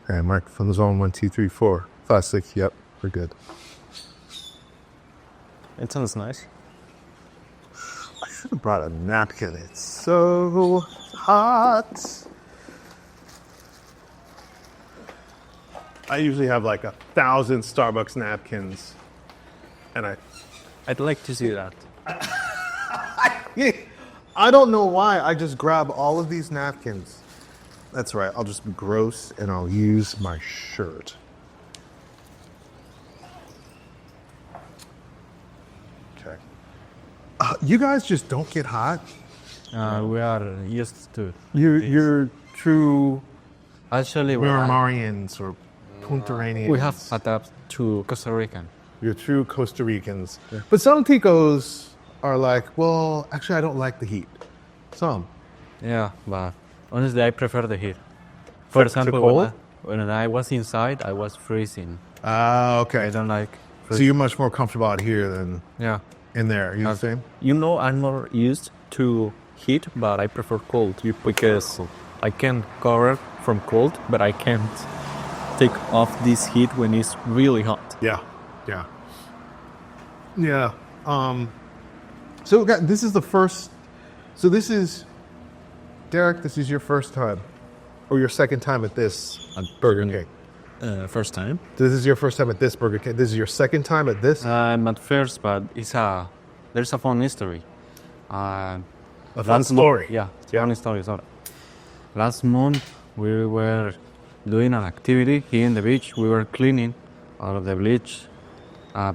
Okay, microphone zone 1, 2, 3, 4, 5, 6. Yep, we're good. It sounds nice. I should have brought a napkin. It's so hot. I usually have like 1,000 Starbucks napkins, and I'd like to see that. I don't know why. I just grab all of these napkins. That's right. I'll just be gross, and I'll use my shirt. Okay. You guys just don't get hot. We are used to. You're true Actually, Miramarians or Puntarenas. we have adapted to Costa Rican. You're true Costa Ricans. Yeah. But some Ticos are like, well, actually, I don't like the heat. Some. Yeah, but honestly, I prefer the heat. For example, cold? when I was inside, I was freezing. Ah, I okay. don't like. So you're much more comfortable out here than Yeah. in there. You know the same? You know, I'm more used to heat, but I prefer cold because I can cover from cold, but I can't take off this heat when it's really hot. Yeah. So this is the first. So this is Derek. This is your first time, or your second time at this Burger King. First time. This is your first time at this Burger King. This is your second time at this. At first, but there's a fun history. A fun story. Funny story. Sorry. Last month we were doing an activity here in the beach. We were cleaning out of the beach,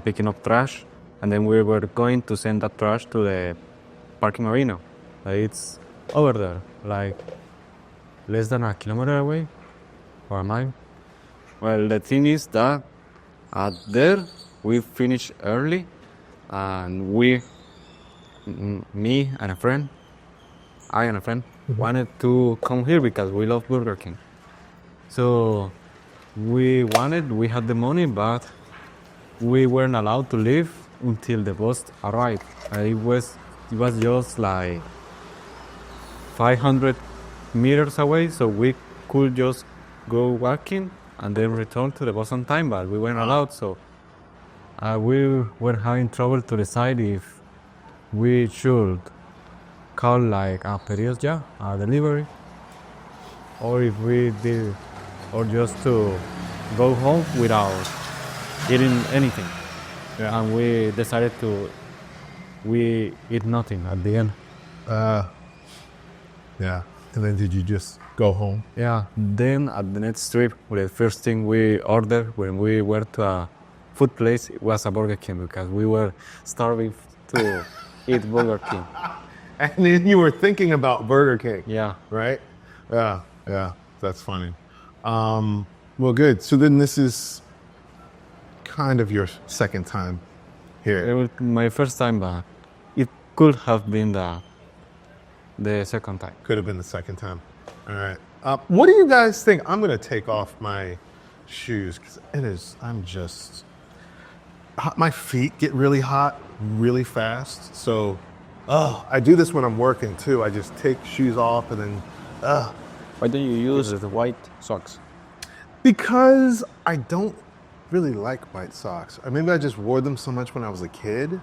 picking up trash, and then we were going to send that trash to the parking marina. It's over there, like less than a kilometer away, or a mile. Well, the thing is that there we finished early, and me and a friend, wanted to come here because we love Burger King. So we had the money, but we weren't allowed to leave until the bus arrived. It was just like 500 meters away, so we could just go walking and then return to the bus on time, but we weren't allowed. So we were having trouble to decide if we should call like a pedidos ya, a delivery, or if we did, or just to go home without eating anything. Yeah. And we decided we eat nothing at the end. Yeah. And then did you just go home? Yeah. Then at the next trip, the first thing we ordered when we were to a food place was a Burger King because we were starving to eat Burger King. And then you were thinking about Burger King. Yeah. Right? Yeah. That's funny. Well, good. So then this is kind of your second time here. It was my first time, but it could have been the second time. Could have been the second time. All right. What do you guys think? I'm going to take off my shoes because my feet get really hot really fast. So, I do this when I'm working too. I just take shoes off and then, Why don't you use the white socks? Because I don't really like white socks. Or maybe I just wore them so much when I was a kid.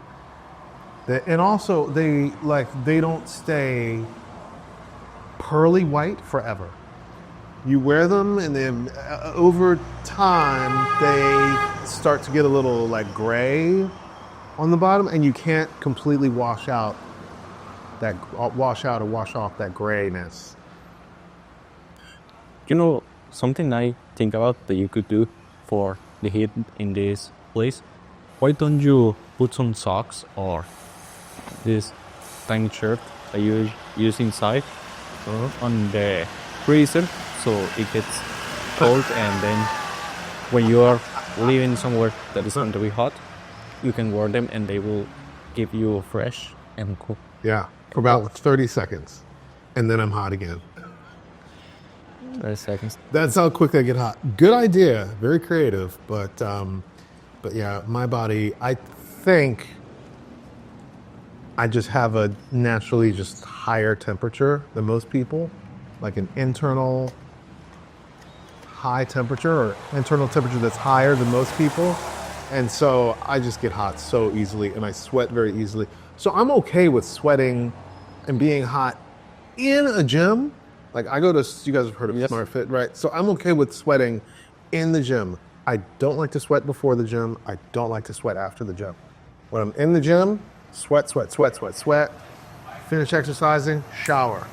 And also, they don't stay pearly white forever. You wear them, and then over time, they start to get a little like gray on the bottom, and you can't completely wash off that grayness. You know, something I think about that you could do for the heat in this place, why don't you put some socks or this tiny shirt that you use inside on the freezer so it gets cold, and then when you are living somewhere that is going to be hot, you can wear them and they will keep you fresh and cool. Yeah, for about 30 seconds, and then I'm hot again. 30 seconds. That's how quick I get hot. Good idea, very creative, but yeah, my body, I think I just have a naturally just higher temperature than most people, like an internal high temperature or internal temperature that's higher than most people. And so I just get hot so easily and I sweat very easily. So I'm okay with sweating and being hot in a gym. Like I go to, you guys have heard of Smart Fit, right? So I'm okay with sweating in the gym. I don't like to sweat before the gym. I don't like to sweat after the gym. When I'm in the gym, sweat, sweat, sweat, sweat, sweat. Finish exercising, shower.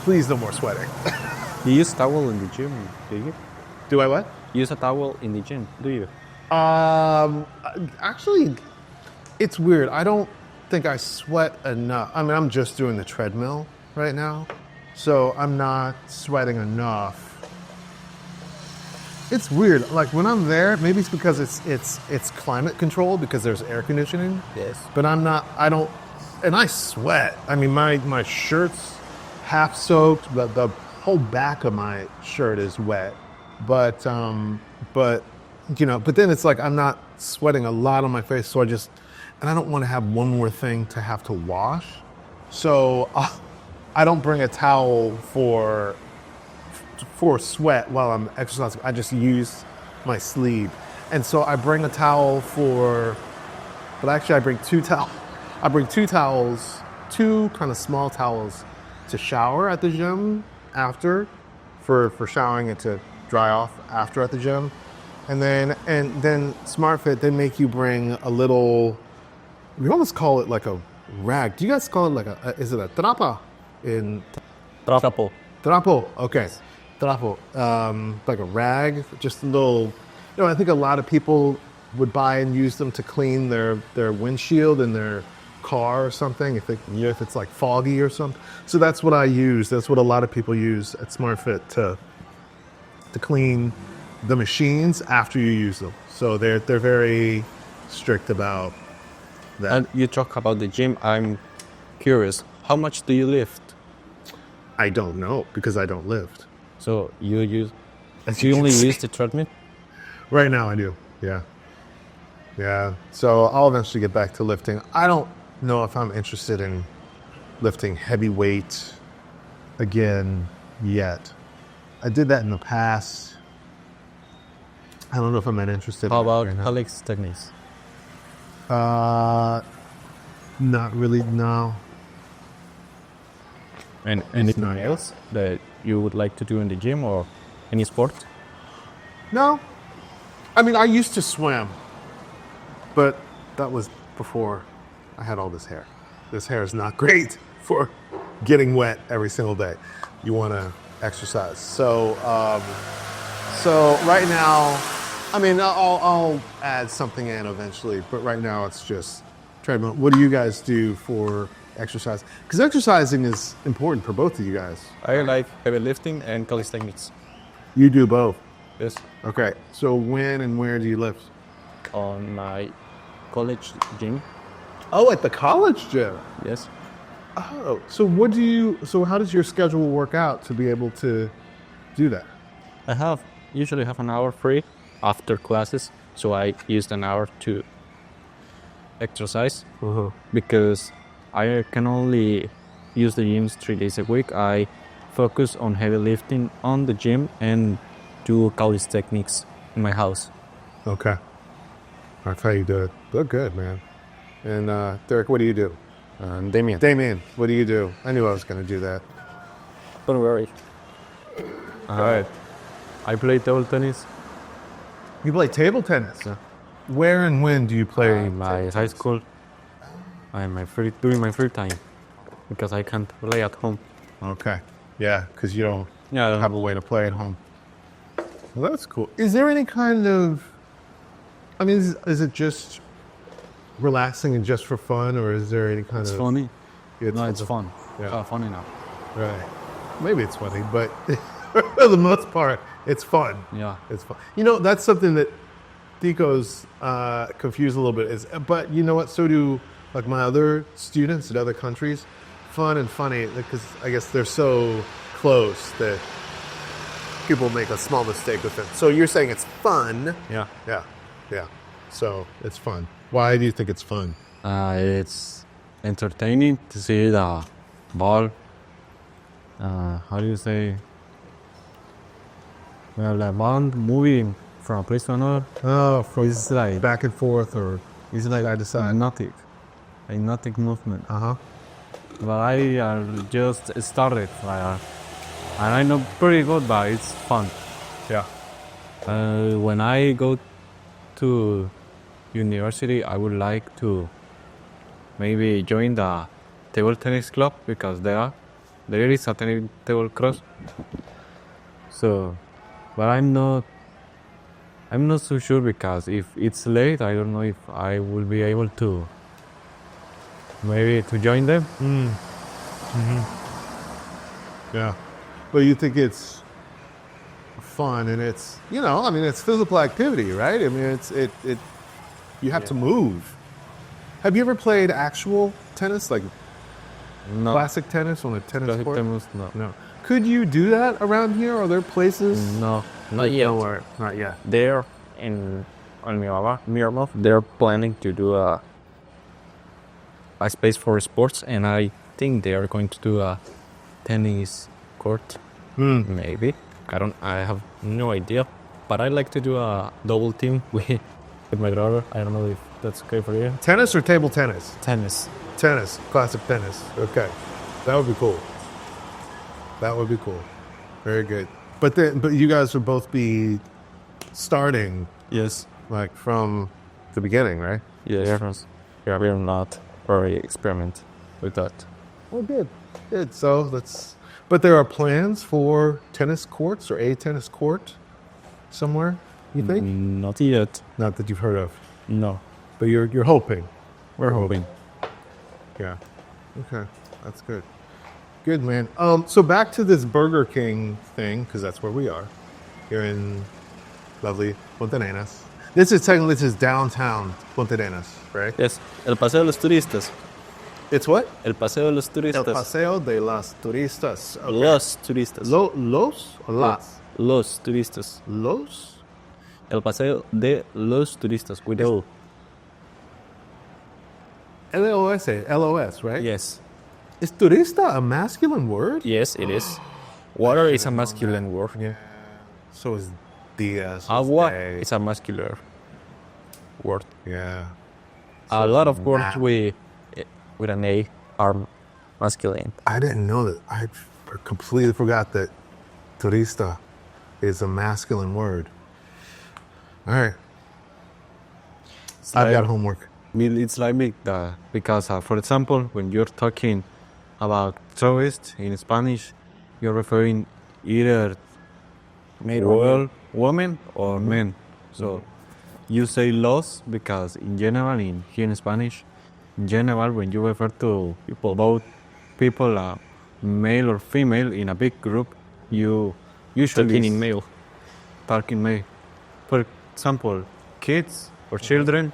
Please no more sweating. You use towel in the gym, do you? Do I what? Use a towel in the gym, do you? Actually, it's weird. I don't think I sweat enough. I mean, I'm just doing the treadmill right now, so I'm not sweating enough. It's weird. Like when I'm there, maybe it's because it's climate controlled because there's air conditioning. Yes. But I'm not. I don't. And I sweat. I mean, my shirt's half soaked. The whole back of my shirt is wet. But you know. But then it's like I'm not sweating a lot on my face, so and I don't want to have one more thing to have to wash. So I don't bring a towel for sweat while I'm exercising. I just use my sleeve. And so I bring a towel but actually I bring two towels. I bring two kind of small towels to shower at the gym after, for showering and to dry off after at the gym. And then SmartFit, they make you bring a little, we almost call it like a rag. Do you guys call it like is it a trapa? Trapo. Trapo, okay. Trapo, like a rag, just a little, I think a lot of people would buy and use them to clean their windshield in their car or something, if it's like foggy or something. So that's what I use. That's what a lot of people use at SmartFit to clean the machines after you use them. So they're very strict about that. And you talk about the gym. I'm curious, how much do you lift? I don't know because I don't lift. So you only use the treadmill? Right now I do, yeah. Yeah, so I'll eventually get back to lifting. I don't know if I'm interested in lifting heavy weight again yet. I did that in the past. I don't know if I'm that interested. How about right now. calisthenics? Not really, no. And anything else that you would like to do in the gym or any sport? No. I mean, I used to swim, but that was before I had all this hair. This hair is not great for getting wet every single day. You want to exercise. So right now, I mean, I'll add something in eventually, but right now it's just treadmill. What do you guys do for exercise? Because exercising is important for both of you guys. I like heavy lifting and calisthenics. You do both. Yes. Okay. So when and where do you lift? On my college gym. Oh, at the college gym. Yes. Oh, so how does your schedule work out to be able to do that? I usually have an hour free after classes, so I used an hour to exercise because I can only use the gyms 3 days a week. I focus on heavy lifting on the gym and do calisthenics in my house. Okay. That's how you do it. Look good, man. And Derek, what do you do? Damian. Damian, what do you do? I knew I was going to do that. Don't worry. Alright. I play table tennis. You play table tennis? Yeah. Where and when do you play? In my high school. During my free time. Because I can't play at home. Okay. Yeah, because you don't Yeah. have a way to play at home. Well, that's cool. Is there any kind of, I mean, is it just relaxing and just for fun, or is there any kind It's of... funny. Yeah, No, it's fun. Yeah. Funny enough. Right. Maybe it's funny, but for the most part, it's fun. Yeah. It's fun. You know, that's something that Tico's confused a little bit. But you know what? So do like my other students in other countries. Fun and funny, because I guess they're so close that people make a small mistake with it. So you're saying it's fun. Yeah. Yeah. Yeah. So it's fun. Why do you think it's fun? It's entertaining to see the ball. How do you say? Well, about moving from a place to another, Oh, from it's like back and forth or it's like side to side. hypnotic, hypnotic movement. Uh-huh. But I just started, and I know pretty good, but it's fun. Yeah. When I go to university, I would like to maybe join the table tennis club because there is a table cross. So, but I'm not so sure because if it's late, I don't know if I will be able to maybe to join them. Yeah. But you think it's fun and it's, I mean, it's physical activity, right? I mean, it you have to move. Have you ever played actual tennis, like No, classic tennis on a tennis classic court? tennis, no. No. Could you do that around here? Are there places? No, Not yet. Nowhere. Not yet. They're on Miramar. They're planning to do a space for sports, and I think they are going to do a tennis court. Maybe. I have no idea. But I like to do a double team with my brother. I don't know if that's okay for you. Tennis or table tennis? Tennis. Tennis, classic tennis. Okay, that would be cool. That would be cool. Very good. But you guys would both be starting Yes. like from the beginning, right? Yes. Yeah, we're not very experiment with that. Oh, good. Good. So but there are plans for tennis courts or a tennis court somewhere. You think? Not yet. Not that you've heard of, No. but you're hoping. We're hoping. Yeah. Okay. That's good. Good, man. So back to this Burger King thing, because that's where we are, here in lovely Puntarenas. This is downtown Puntarenas, right? Yes. El Paseo de los Turistas. It's what? El Paseo de los Turistas. El Paseo de las Turistas. Okay. Los Turistas. Los or las? Los Turistas. Los? El Paseo de los Turistas. With L. L-O-S, L-O-S, right? Yes. Is turista a masculine word? Yes, it is. Water is a masculine word. Yeah. So is Diaz. Agua A. is a masculine word. Yeah. A lot of words nah. with an A are masculine. I didn't know that. I completely forgot that turista is a masculine word. All right. I've got homework. It's like because, for example, when you're talking about tourists in Spanish, you're referring either women or men. So you say los because here in Spanish, in general, when you refer to both people, male or female, in a big group, you usually Talking in male. talk in male. For example, kids or children,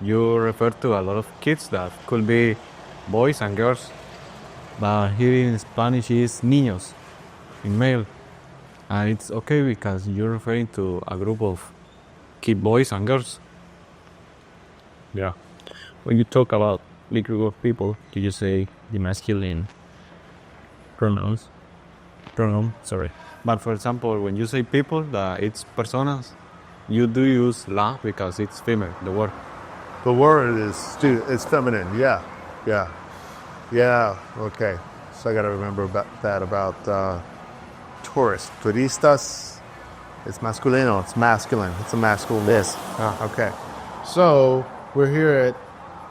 you refer to a lot of kids that could be boys and girls. But here in Spanish is niños, in male. And it's okay because you're referring to a group of kid boys and girls. Yeah. When you talk about big group of people, you just say the masculine pronoun. Sorry. But for example, when you say people, that it's personas, you do use la because it's female, the word. The word is feminine. Yeah. Yeah. Yeah. Okay. So I got to remember about tourists. Turistas. It's masculino. It's masculine. It's a masculine. Yes. Okay. So we're here at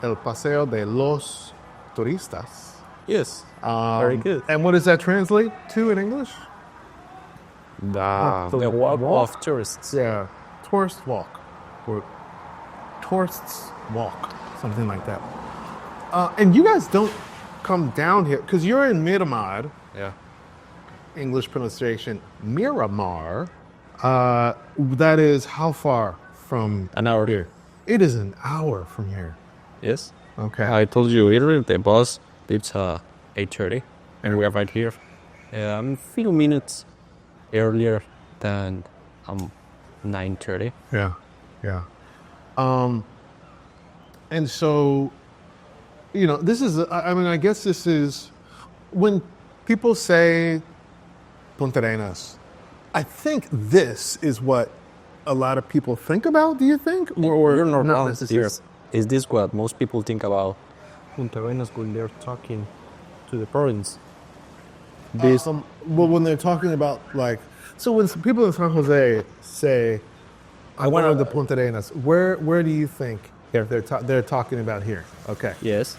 El Paseo de los Turistas. Yes. Very good. And what does that translate to in English? The walk of tourists. Yeah. Tourist walk. Or tourists walk. Something like that. And you guys don't come down here because you're in Miramar. Yeah. English pronunciation Miramar. That is how far from An hour here. It is an hour from here. Yes. Okay. I told you earlier the bus leaves 8:30, and we are right here. A few minutes earlier than 9:30. Yeah. Yeah. And so, this is, I guess this is when people say Puntarenas, I think this is what a lot of people think about. Do you think? Or You're not not wrong. necessarily? Is this what most people think about Puntarenas when they're talking to the province? This Well, when they're talking about like, so when some people in San Jose say, "I went to the Puntarenas," where do you think they're talking about here? Okay. yes,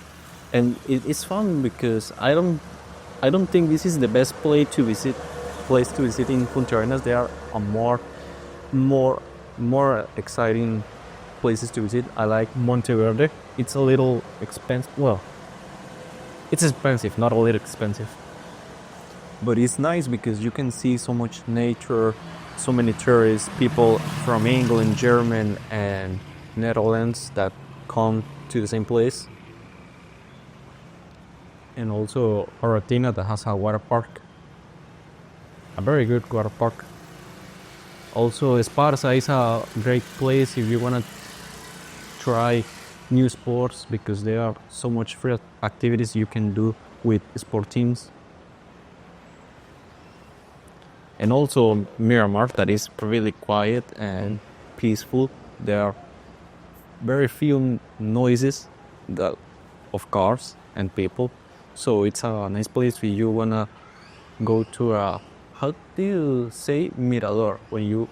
and it's fun because I don't think this is the best place to visit. In Puntarenas. There are a more exciting places to visit. I like Monteverde. It's a little expensive. Well, it's expensive, not a little expensive. But it's nice because you can see so much nature, so many tourists, people from England, German, and Netherlands that come to the same place. And also Aratina that has a water park. A very good water park. Also, Esparza is a great place if you want to try new sports because there are so much free activities you can do with sport teams. And also Miramar, that is really quiet and peaceful. There are very few noises of cars and people. So it's a nice place if you want to go to a, how do you say mirador? When you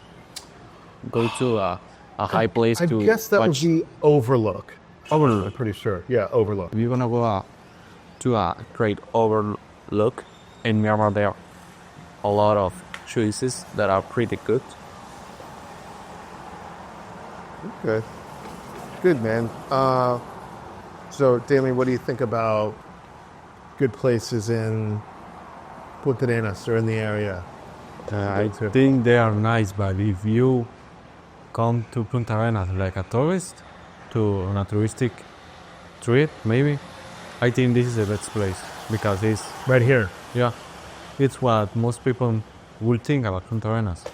go to a high place I to guess that watch. would be Overlook. I'm Overlook. pretty sure. Yeah, Overlook. If you're gonna go to a great overlook in Myanmar, there are a lot of choices that are pretty good. Okay. Good, man. So, Damian, what do you think about good places in Puntarenas or in the area? I think they are nice, but if you come to Puntarenas like a tourist, to on a touristic trip, maybe, I think this is the best place because it's, Right here. yeah, it's what most people will think about Puntarenas.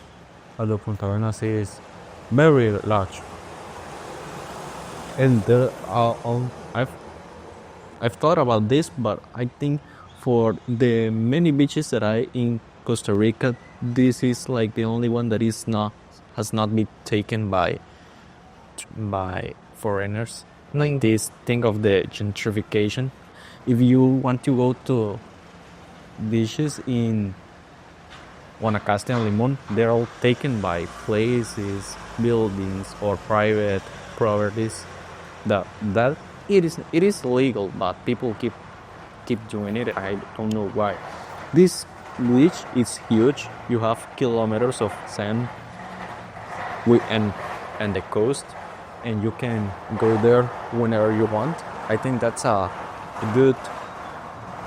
Although Puntarenas is very large. And there are, I've thought about this, but I think for the many beaches that are in Costa Rica, this is like the only one that has not been taken by foreigners. Like this thing of the gentrification. If you want to go to beaches in Guanacaste and Limon, they're all taken by places, buildings, or private properties. That it is legal, but people keep doing it. I don't know why. This beach is huge. You have kilometers of sand and the coast, and you can go there whenever you want. I think that's a good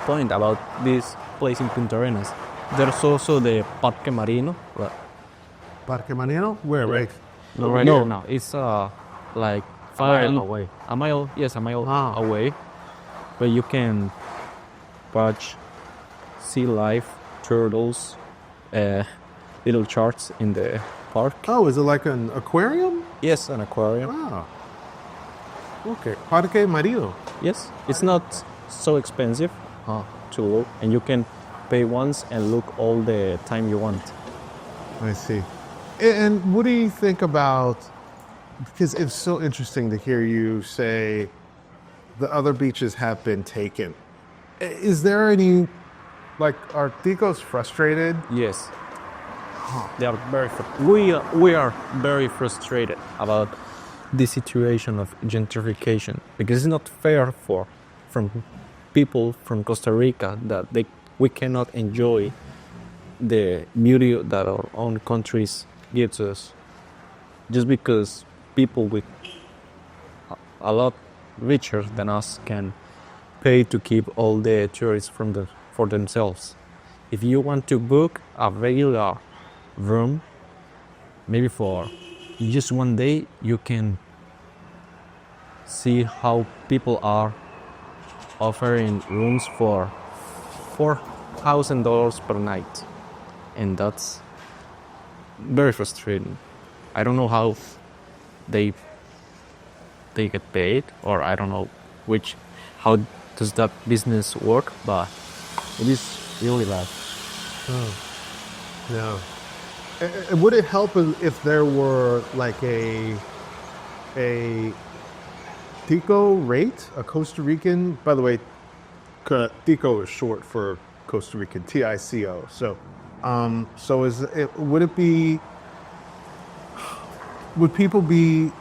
point about this place in Puntarenas. There's also the Parque Marino. Parque Marino? Where? Right. Right No, here. no, it's like A mile away. A mile, yes, a mile Ah. away. But you can watch sea life, turtles, little sharks in the park. Oh, is it like an aquarium? Yes, an aquarium. Ah. Okay. Parque Marino. Yes, it's not so expensive to look, and you can pay once and look all the time you want. I see. And what do you think about, because it's so interesting to hear you say the other beaches have been taken. Is there any, like, are Ticos frustrated? Yes, they are very. We are very frustrated about the situation of gentrification because it's not fair from people from Costa Rica that we cannot enjoy the beauty that our own countries gives us just because people with a lot richer than us can pay to keep all the tourists for themselves. If you want to book a regular room, maybe for just one day, you can see how people are offering rooms for $4,000 per night, and that's very frustrating. I don't know how they get paid, or I don't know how does that business work, but it is really bad. No. Would it help if there were like a Tico rate, a Costa Rican? By the way, Tico is short for Costa Rican, TICO. So is it? Would people be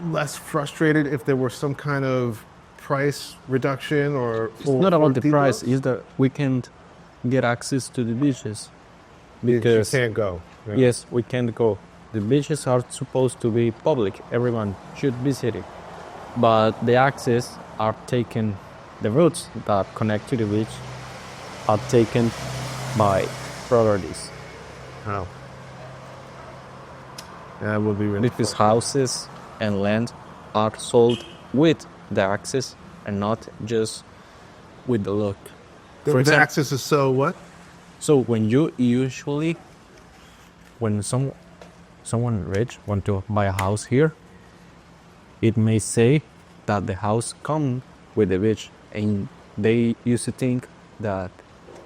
less frustrated if there were some kind of price reduction or? It's not about the Tico? price. It's that we can't get access to the beaches Because you can't go. Yeah. yes, we can't go. The beaches are supposed to be public. Everyone should visit it, but the access are taken. The routes that connect to the beach are taken by properties. Oh. That would be really. Because houses and land are sold with the access and not just with the look. The access is so what? So when you usually, when someone rich want to buy a house here, it may say that the house come with the beach, and they used to think that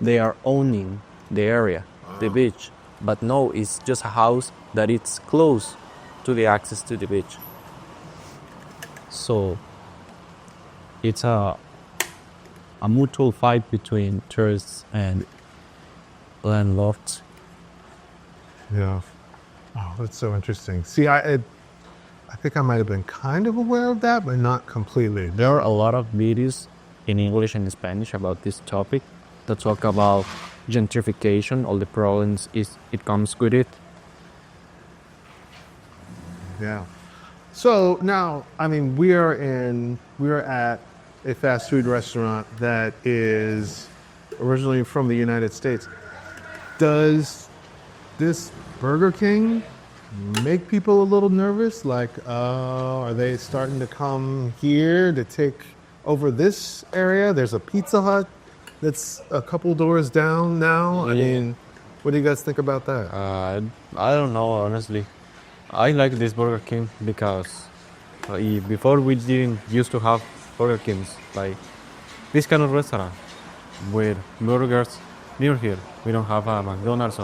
they are owning the area, the beach. But no, it's just a house that it's close to the access to the beach. So it's a mutual fight between tourists and landlords. Yeah. Oh, that's so interesting. See, I think I might have been kind of aware of that, but not completely. There are a lot of videos in English and Spanish about this topic that talk about gentrification, all the problems it comes with it. Yeah. So now, I mean, we're at a fast food restaurant that is originally from the United States. Does this Burger King make people a little nervous? Like, are they starting to come here to take over this area? There's a Pizza Hut that's a couple doors down now. I mean, what do you guys think about that? I don't know, honestly. I like this Burger King because before we didn't used to have Burger Kings, like this kind of restaurant with burgers near here. We don't have a McDonald's.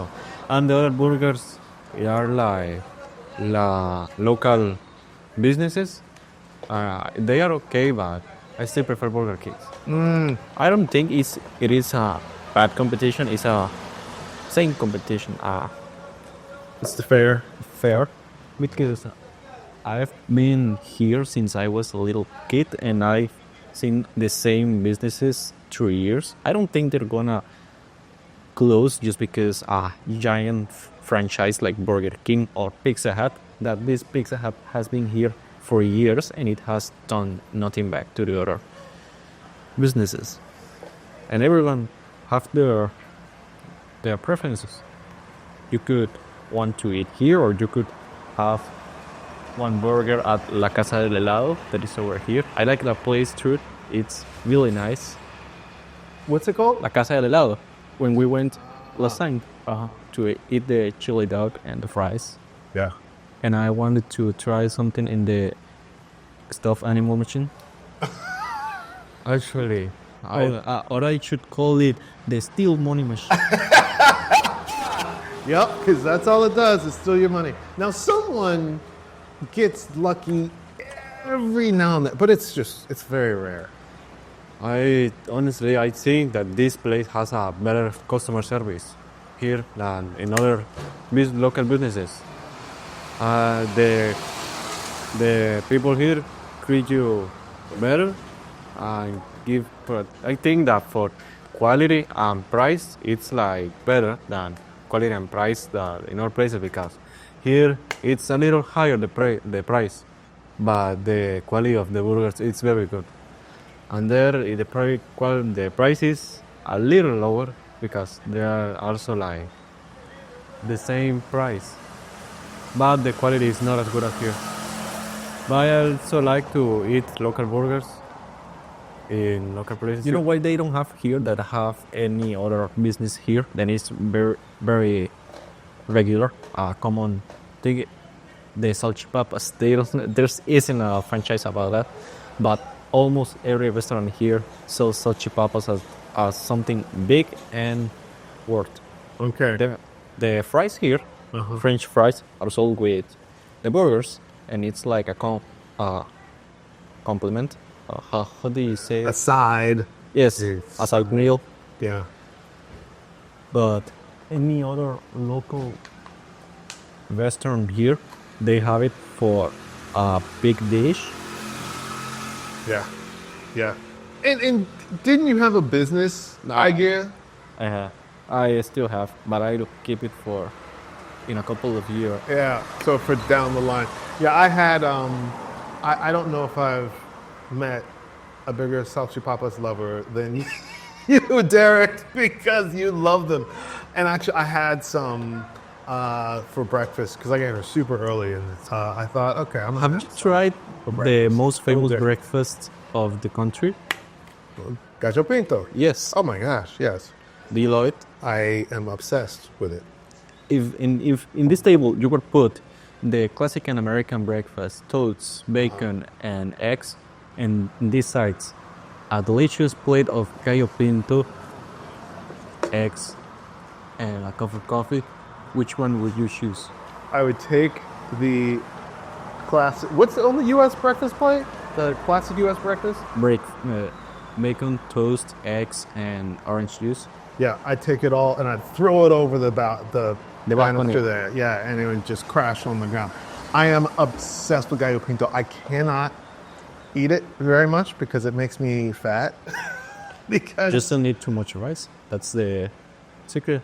And the other burgers are like local businesses. They are okay, but I still prefer Burger Kings. I don't think it is a bad competition. It's a same competition. It's the fair. Fair, because I've been here since I was a little kid, and I've seen the same businesses 3 years. I don't think they're gonna close just because a giant franchise like Burger King or Pizza Hut, that this Pizza Hut has been here for years and it has done nothing back to the other businesses. And everyone have their preferences. You could want to eat here, or you could have one burger at La Casa del Helado that is over here. I like that place too. It's really nice. What's it called? La Casa del Helado. When we went last time to eat the chili dog and the fries. Yeah. And I wanted to try something in the stuffed animal machine. Actually, or I should call it the steel money machine. Yep, because that's all it does is steal your money. Now, someone gets lucky every now and then, but it's very rare. I think that this place has a better customer service here than in other local businesses. The people here treat you better and give. But I think that for quality and price, it's like better than quality and price that in other places, because here it's a little higher the price, but the quality of the burgers it's very good. And there the price is a little lower because they are also like the same price, but the quality is not as good as here. But I also like to eat local burgers in local places. You know why they don't have here that have any other business here? Then it's very, very regular, common thing. The Salchipapas, there isn't a franchise about that, but almost every restaurant here sells Salchipapas as something big and worth. Okay. The fries here French fries are sold with the burgers, and it's like a compliment. How do you say A it? side. Yes, Yes. a side meal. Yeah. But any other local Western beer, they have it for a big dish. Yeah. Yeah. And didn't you have a business idea? I still have, but I'll keep it for in a couple of years. Yeah. So for down the line. Yeah, I had I don't know if I've met a bigger Salchipapas lover than you, Derek, because you love them. And actually, I had some for breakfast because I got here super early, and I thought, okay, I'm gonna Have you tried the breakfast. most famous there. breakfast of the country? Gallo Pinto. Yes. Oh my gosh, yes. Do you love it? I am obsessed with it. If in this table you would put the classic and American breakfast, toast, bacon, and eggs, and these sides, a delicious plate of gallo pinto, eggs, and a cup of coffee, which one would you choose? I would take the classic. What's on the U.S. breakfast plate? The classic U.S. breakfast? Bacon, toast, eggs, and orange juice. Yeah, I'd take it all and I'd throw it over the balcony. banister there. Yeah, and it would just crash on the ground. I am obsessed with gallo pinto. I cannot eat it very much because it makes me fat. Because Just don't need too much rice. That's the secret.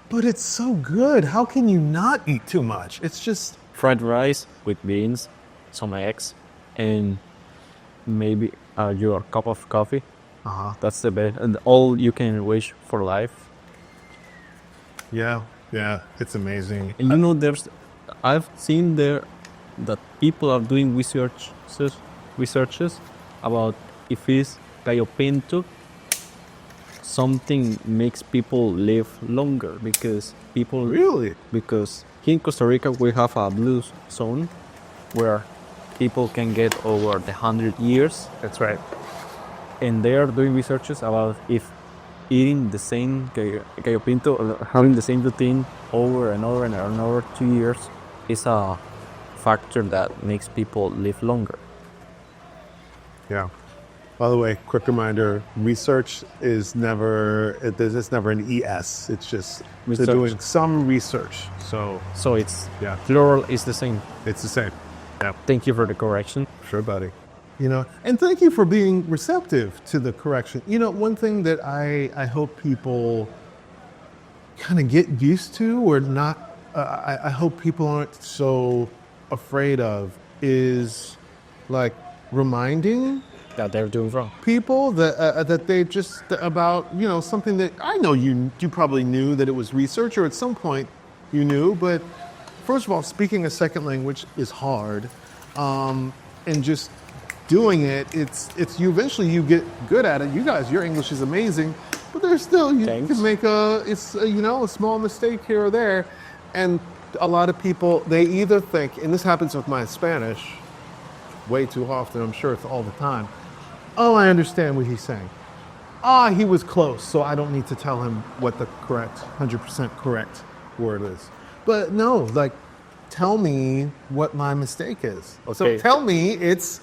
but it's so good. How can you not eat too much? It's just Fried rice with beans, some eggs, and maybe your cup of coffee. That's the best, and all you can wish for life. yeah, it's amazing. And I've seen there that people are doing researches about if it's gallo pinto, something makes people live longer because Really? because here in Costa Rica we have a blue zone where people can get over the 100 years, That's right. and they are doing researches about if eating the same gallo pinto, having the same routine over and over and over 2 years is a factor that makes people live longer. Yeah. By the way, quick reminder: research is never. It's never an ES. It's just Research. they're doing some research. So it's Yeah. plural is the same. it's the same. Yeah. Thank you for the correction. Sure, buddy. And thank you for being receptive to the correction. One thing that I hope people kind of get used to, or not, I hope people aren't so afraid of, is like reminding That they're doing wrong. people that they just about something that I know you probably knew that it was research, or at some point you knew, but first of all, speaking a second language is hard, and just doing it's you eventually you get good at it. You guys, your English is amazing, but there's still you Thanks. can make a small mistake here or there, and a lot of people, they either think, and this happens with my Spanish way too often, I'm sure it's all the time. Oh, I understand what he's saying. He was close, so I don't need to tell him what the correct, 100% correct word is. But no, like, tell me what my mistake is. So Okay. tell me it's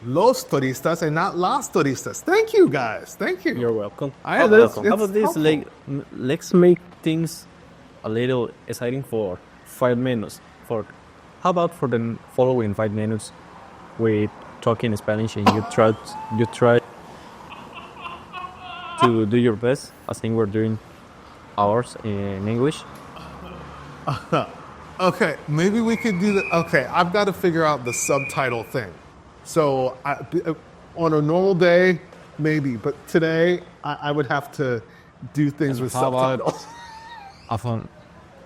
los turistas and not las turistas. Thank you, guys. Thank you. You're welcome. You're welcome. How It's about this? helpful. Let's make things a little exciting for 5 minutes. How about for the following 5 minutes, we talk in Spanish and you try to do your best. I think we're doing ours in English. Okay, maybe we could do that. Okay, I've got to figure out the subtitle thing. So on a normal day, maybe, but today I would have to do things with how about- subtitles.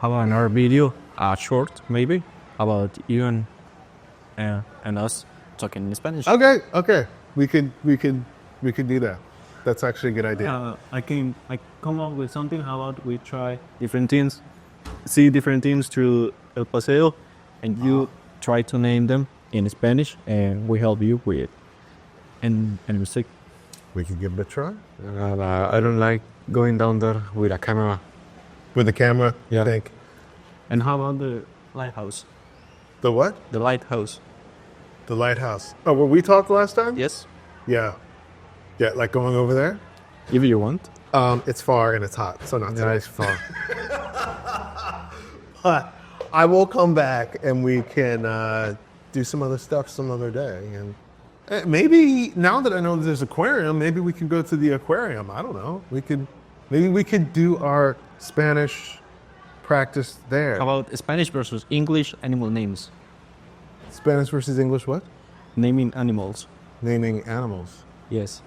How about another video, short maybe, about you and us talking in Spanish? Okay, we can do that. That's actually a good idea. I come up with something. How about we try different teams, see different teams through El Paseo, and you try to name them in Spanish, and we help you with and music. We can give it a try I don't like going down there with a camera. with the camera. Yeah. I think. And how about the lighthouse? The what? The lighthouse. The lighthouse. Oh, where we talked last time? Yes. Yeah. Yeah, like going over there? If you want. It's far and it's hot, so not Yeah, today. it's far. But I will come back and we can do some other stuff some other day. And maybe now that I know there's aquarium, maybe we can go to the aquarium. I don't know. Maybe we could do our Spanish practice there. How about Spanish versus English animal names? Spanish versus English what? Naming animals. Naming animals. Yes.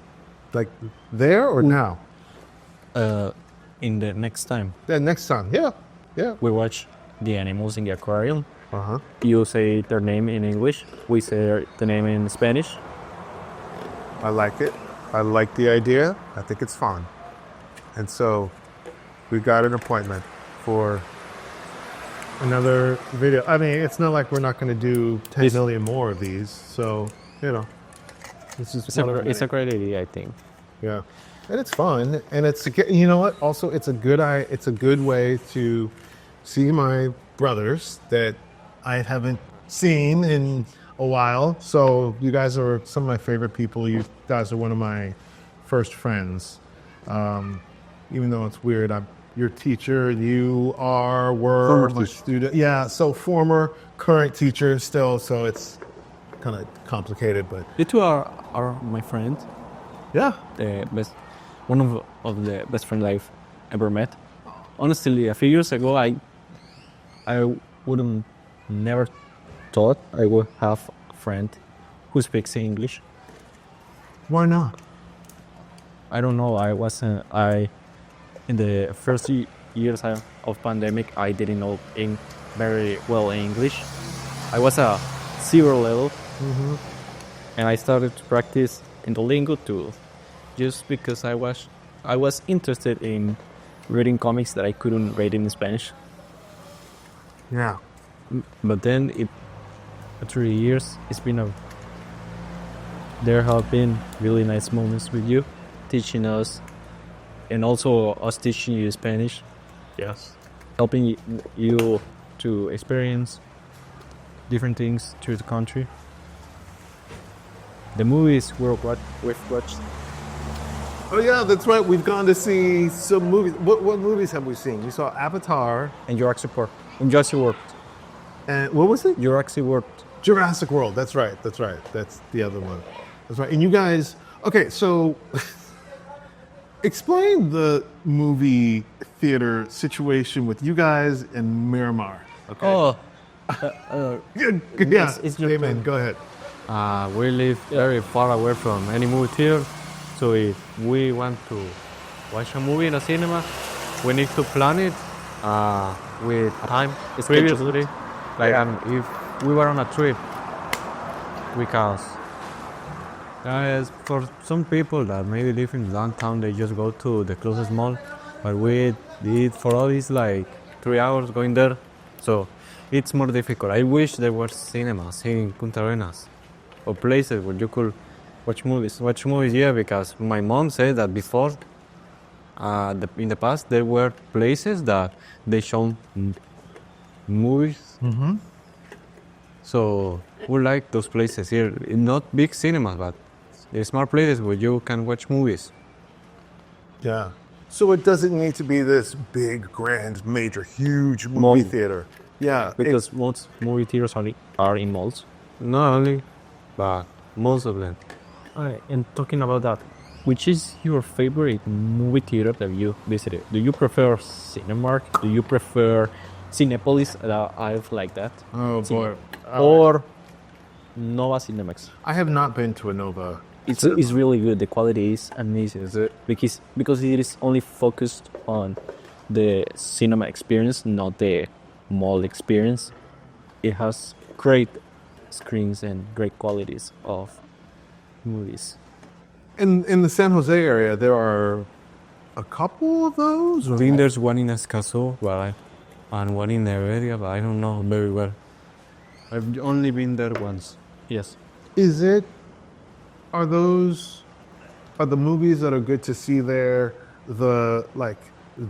Like there or now? In the next time Then next time. Yeah. Yeah. we watch the animals in the aquarium, Uh-huh. you say their name in English, we say the name in Spanish. I like it. I like the idea. I think it's fun. And so we got an appointment for another video. I mean, it's not like we're not going to do 10 This- million more of these. So, this is one of the It's a many. great idea, I think. Yeah. And it's fun. And it's, you know what? Also, it's a good way to see my brothers that I haven't seen in a while. So you guys are some of my favorite people. You guys are one of my first friends. Even though it's weird, I'm your teacher. You were Former my teacher. student. Yeah, so former, current teacher still. So it's kind of complicated, but You two are my friend, yeah. the best, one of the best friends I've ever met. Honestly, a few years ago, I wouldn't never thought I would have a friend who speaks English. Why not? I don't know. I in the first years of pandemic, I didn't know very well English. I was a zero level, and I started to practice in Duolingo too, just because I was interested in reading comics that I couldn't read in Spanish. Yeah. But then after years, there have been really nice moments with you, teaching us, and also us teaching you Spanish, Yes. helping you to experience different things through the country. The movies we've watched. Oh yeah, that's right. We've gone to see some movies. What movies have we seen? We saw Avatar, And Jurassic World. and what was it? Jurassic World. Jurassic World. That's right. That's the other one. That's right. And you guys, okay, so explain the movie theater situation with you guys in Miramar. Okay. Oh, Yeah. it's your Damian, turn. go ahead. We live very far away from any movie theater, so if we want to watch a movie in a cinema, we need to plan it with time previously. Like, and if we were on a trip, because for some people that maybe live in downtown, they just go to the closest mall, but we did for all these like 3 hours going there, so it's more difficult. I wish there were cinemas in Puntarenas or places where you could watch movies. Yeah, because my mom said that before, in the past, there were places that they show movies. Mm-hmm. So we like those places here. Not big cinemas, but they're small places where you can watch movies. Yeah. So it doesn't need to be this big, grand, major, huge movie Mall. theater. Yeah. Because most movie theaters are in malls. Not only, but most of them. And talking about that, which is your favorite movie theater that you visited? Do you prefer Cinemark? Do you prefer Cinepolis? I've like that. Oh boy. Or Nova Cinemax? I have not been to a Nova. It's really good. The quality is amazing. Is it? Because it is only focused on the cinema experience, not the mall experience. It has great screens and great qualities of movies. In the San Jose area, there are a couple of those. I think there's one in Escazú, and one in Heredia, but I don't know very well. I've only been there once. Yes. Are the movies that are good to see there the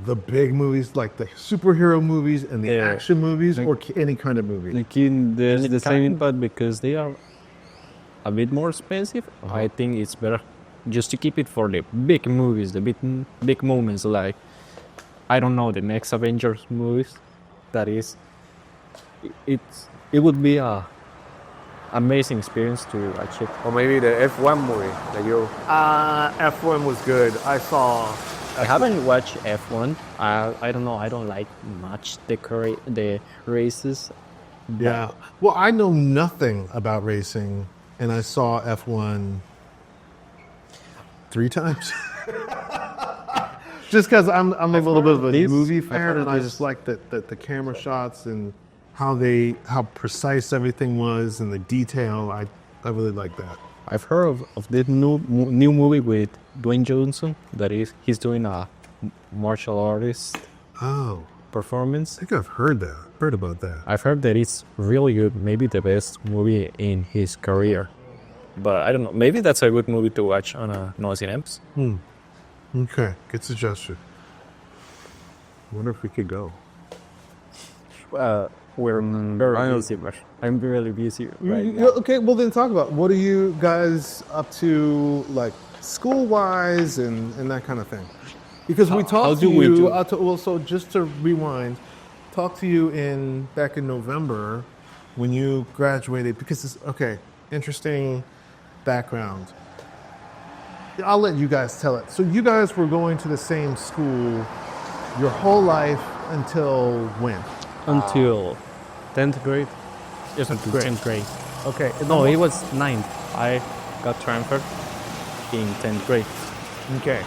the big movies, like the superhero movies and the Yeah. action movies, or any kind of movie? Like there's the same. But because they are a bit more expensive, I think it's better just to keep it for the big movies, the big moments. Like I don't know, the next Avengers movies. That is, it would be a amazing experience to watch it. Or maybe the F1 movie that you. F1 was good. I saw. I haven't watched F1. I don't know. I don't like much the races. Yeah. Well, I know nothing about racing, and I saw F1 3 times. Just because I'm a little bit of a movie fan, and I just like the camera shots and how precise everything was and the detail. I really like that. I've heard of this new movie with Dwayne Johnson. That is, he's doing a martial artist Oh, performance. I think I've heard about that. I've heard that it's really good. Maybe the best movie in his career. But I don't know. Maybe that's a good movie to watch on a no cinemas. Okay, good suggestion. Wonder if we could go. We're very busy, but I'm really busy right now. Okay, well then talk about what are you guys up to, like school-wise and that kind of thing. Because we talked to you. So just to rewind, talked to you back in November when you graduated. Because interesting background. I'll let you guys tell it. So you guys were going to the same school your whole life until when? Until 10th grade. Yes, until grade. 10th grade. Okay. No, it was 9th. I got transferred in 10th grade. Okay.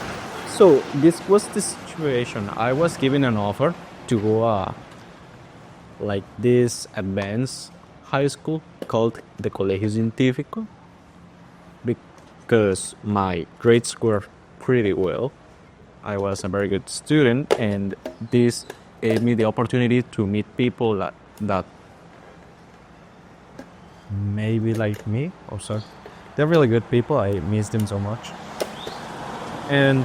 So this was the situation. I was given an offer to go like this advanced high school called the Colegio Científico because my grades were pretty well. I was a very good student, and this gave me the opportunity to meet people that maybe like me or so. They're really good people. I miss them so much. And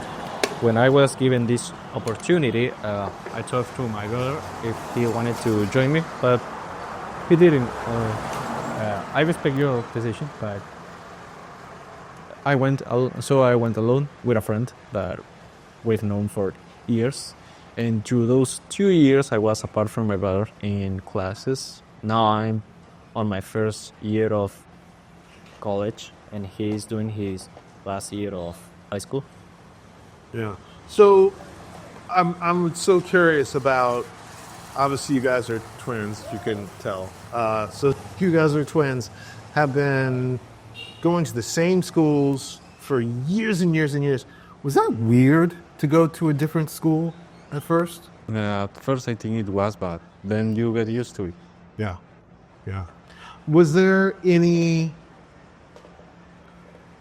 when I was given this opportunity, I talked to my brother if he wanted to join me, but he didn't. I respect your decision, but I went alone with a friend that we've known for years. And through those 2 years, I was apart from my brother in classes. Now I'm on my first year of college, and he's doing his last year of high school. Yeah. So I'm so curious about, obviously you guys are twins, you can tell. So you guys are twins, have been going to the same schools for years and years and years. Was that weird to go to a different school at first? At first, I think it was, but then you get used to it. Yeah. Yeah. Was there any,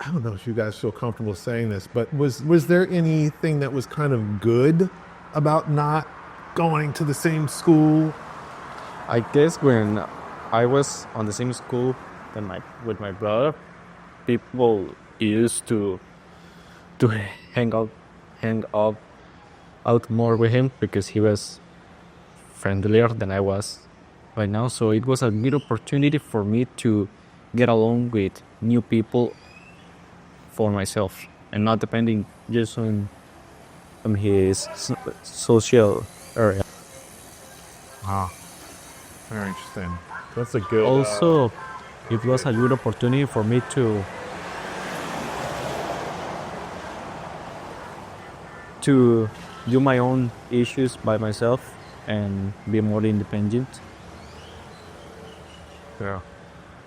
I don't know if you guys feel comfortable saying this, but was there anything that was kind of good about not going to the same school? I guess when I was on the same school with my brother, people used to hang out more with him because he was friendlier than I was right now. So it was a good opportunity for me to get along with new people for myself and not depending just on his social area. Ah, very interesting. That's a good. Also, it was a good opportunity for me to do my own issues by myself and be more independent. Yeah.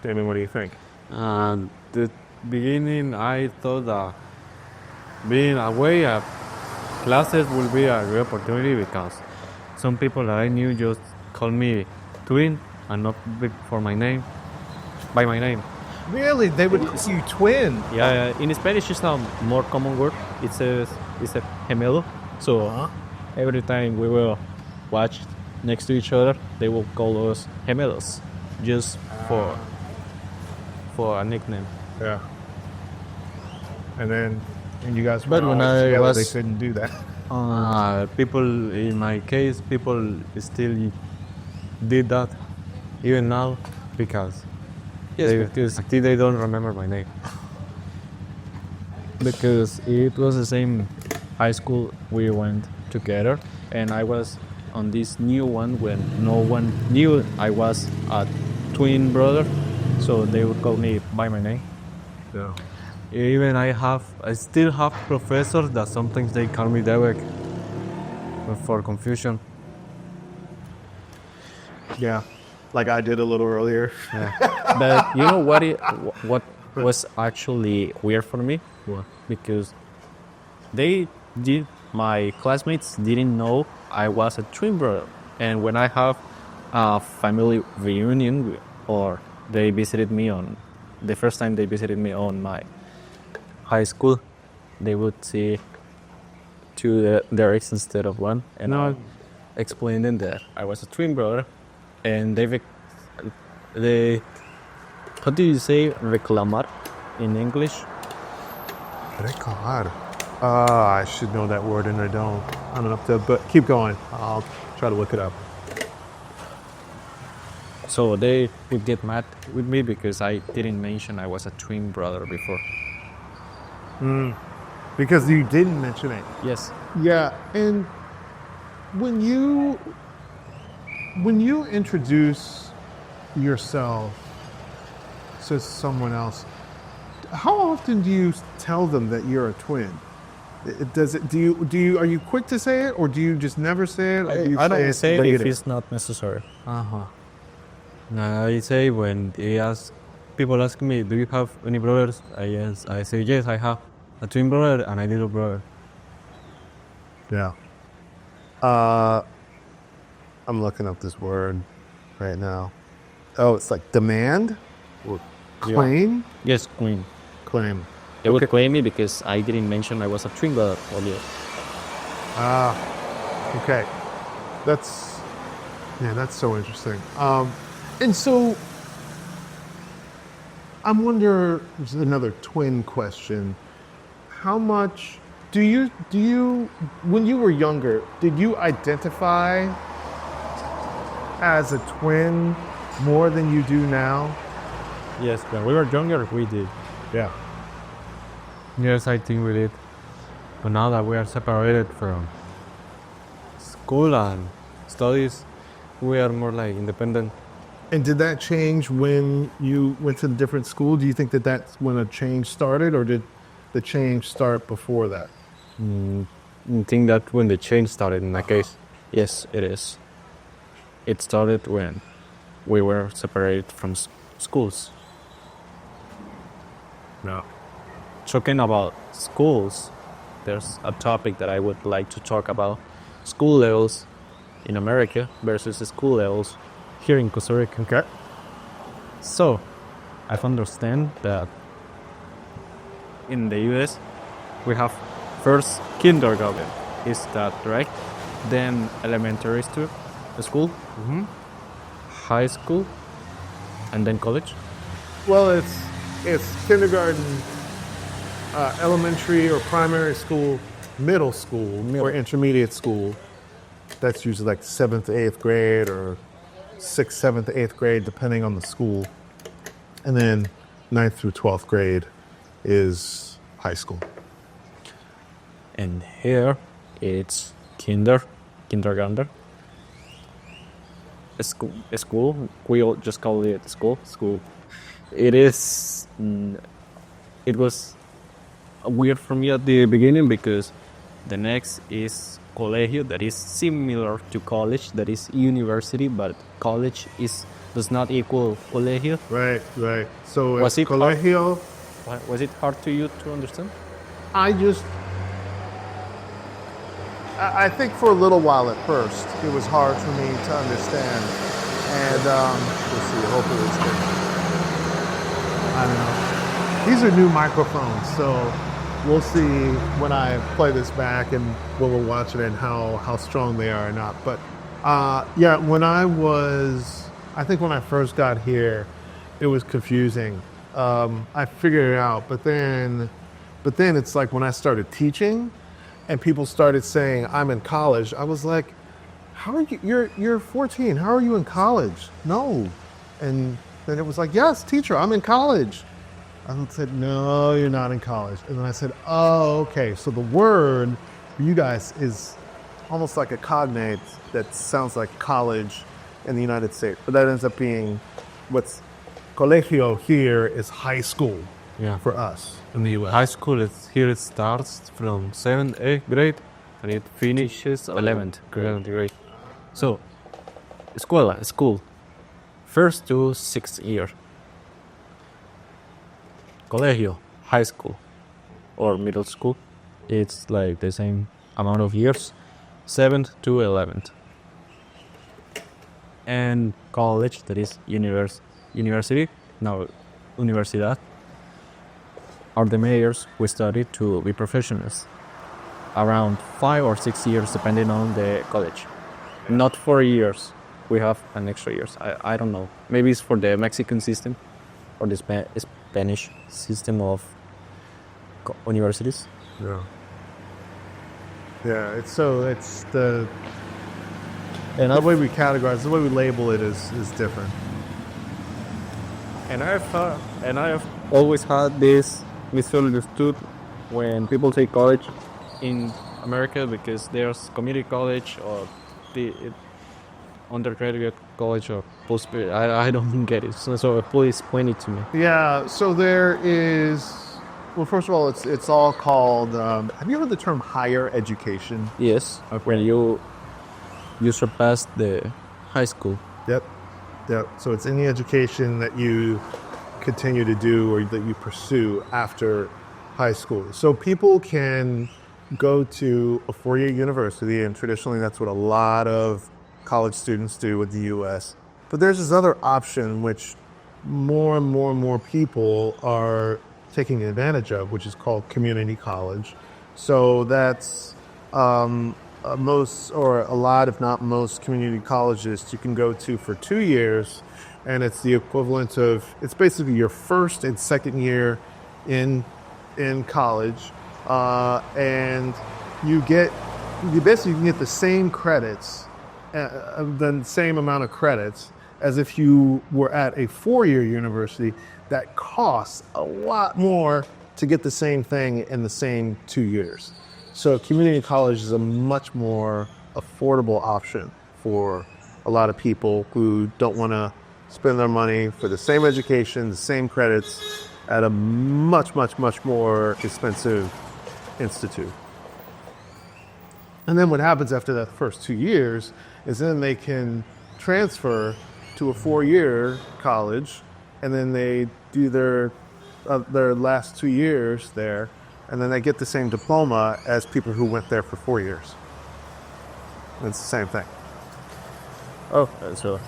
Damian, what do you think? The beginning, I thought that being away at classes would be a great opportunity because some people that I knew just called me twin and not by my name. Really? They would call you twin? Yeah, in Spanish it's a more common word. It's a gemelo. So every time we will watch next to each other, they will call us gemelos, just for a nickname. Yeah. And you guys. But when I together, was- they couldn't do that. People, in my case, people still did that even now because still they don't remember my name. Because it was the same high school we went together, and I was on this new one when no one knew I was a twin brother, so they would call me by my name. Yeah. Even I still have professors that sometimes they call me Derek for confusion. Yeah. Like I did a little earlier. But you know what was actually weird for me? What? Because my classmates didn't know I was a twin brother. And when I have a family reunion, or they visited me on the first time they visited me on my high school, they would see two Dereks instead of one. And I explained them that I was a twin brother, and they how do you say reclamar in English? Reclamar. I should know that word and I don't. I don't know, but keep going. I'll try to look it up. So they would get mad with me because I didn't mention I was a twin brother before. Because you didn't mention it. Yes. Yeah, and when you introduce yourself to someone else, how often do you tell them that you're a twin? Are you quick to say it, or do you just never say it? Or do you I don't say it if later? it's not necessary. I say when people ask me, do you have any brothers? I say yes, I have a twin brother and a little brother. Yeah. I'm looking up this word right now. Oh, it's like demand or claim? Yes, queen. Claim. They would claim me because I didn't mention I was a twin brother earlier. Okay. That's so interesting. And so I wonder, there's another twin question. How much do you when you were younger, did you identify as a twin more than you do now? Yes, when we were younger, we did. Yeah. Yes, I think we did. But now that we are separated from school and studies, we are more like independent. And did that change when you went to a different school? Do you think that that's when a change started, or did the change start before that? I think that when the change started in that case. Yes, it is. It started when we were separated from schools. No. Talking about schools, there's a topic that I would like to talk about. School levels in America versus school levels here in Costa Rica. Okay. So, I've understand that in the US, we have first kindergarten. Is that right? Then elementary school, high school, and then college. Well, it's kindergarten, elementary or primary school, middle school, or intermediate school. That's usually like 7th to 8th grade, or 6th, 7th to 8th grade, depending on the school. And then 9th through 12th grade is high school. And here it's kindergarten. School. We all just call it school. It is. It was weird for me at the beginning because the next is Colegio, that is similar to college, that is university, but college does not equal Colegio. Right. So Was it Colegio. Was it hard to you to understand? I think for a little while at first, it was hard for me to understand. And let's see, hopefully it's good. I don't know. These are new microphones, so we'll see when I play this back and when we're watching it and how strong they are or not. But yeah, I think when I first got here, it was confusing. I figured it out, but then it's like when I started teaching, and people started saying I'm in college, I was like, how are you? You're 14. How are you in college? No. And then it was like, yes, teacher, I'm in college. I said, no, you're not in college. And then I said, oh, okay. So the word for you guys is almost like a cognate that sounds like college in the United States. But that ends up being what's Colegio here is high school for us in the U.S. High school is here. It starts from 7th, 8th grade, and it finishes 11th grade. So, escuela, school, first to 6th year. Colegio, high school or middle school, it's like the same amount of years, 7th to 11th. And college, that is university, now universidad, are the majors we study to be professionals. Around 5 or 6 years, depending on the college. Not 4 years. We have an extra years. I don't know. Maybe it's for the Mexican system or the Spanish system of universities. Yeah. Yeah, it's the and the way we categorize, the way we label it is different. And I have always had this misunderstood when people say college in America, because there's community college or the undergraduate college or postgraduate. I don't get it. So please explain it to me. Yeah, so there is. Well, first of all, it's all called. Have you heard the term higher education? Yes. Okay. When you surpass the high school. Yep. So it's any education that you continue to do or that you pursue after high school. So people can go to a 4-year university, and traditionally that's what a lot of college students do with the U.S. But there's this other option which more and more people are taking advantage of, which is called community college. So that's most or a lot, if not most, community colleges you can go to for 2 years, and it's the equivalent of, it's basically your first and second year in college, and you basically can get the same credits, the same amount of credits as if you were at a 4-year university that costs a lot more to get the same thing in the same 2 years. So community college is a much more affordable option for a lot of people who don't want to spend their money for the same education, the same credits at a much more expensive institute. And then what happens after that first 2 years is then they can transfer to a 4-year college, and then they do their last 2 years there, and then they get the same diploma as people who went there for 4 years. It's the same thing. Oh, so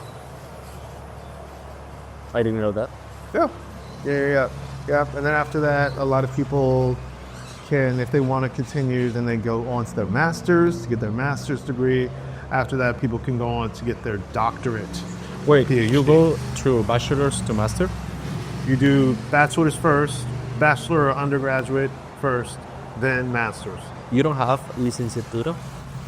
I didn't know that. Yeah. And then after that, a lot of people can, if they want to continue, then they go on to their master's to get their master's degree. After that, people can go on to get their doctorate. Wait, you go through bachelor's to master? You do bachelor's first, bachelor or undergraduate first, then master's. You don't have licenciatura?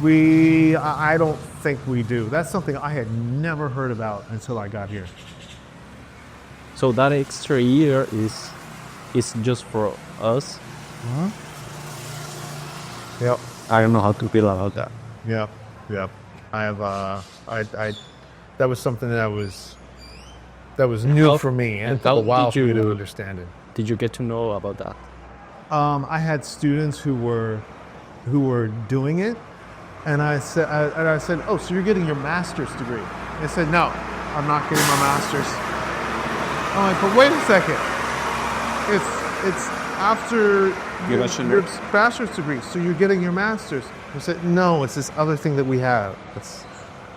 I don't think we do. That's something I had never heard about until I got here. So that extra year is just for us? Uh-huh. Yep. I don't know how to feel about that. Yep. I have that was something that was new for me, and it took a while for me to understand it. Did you get to know about that? I had students who were doing it, and I said, "Oh, so you're getting your master's degree?" They said, "No, I'm not getting my master's." I'm like, "But wait a second, it's after your bachelor's degree, so you're getting your master's." I said, "No, it's this other thing that we have. It's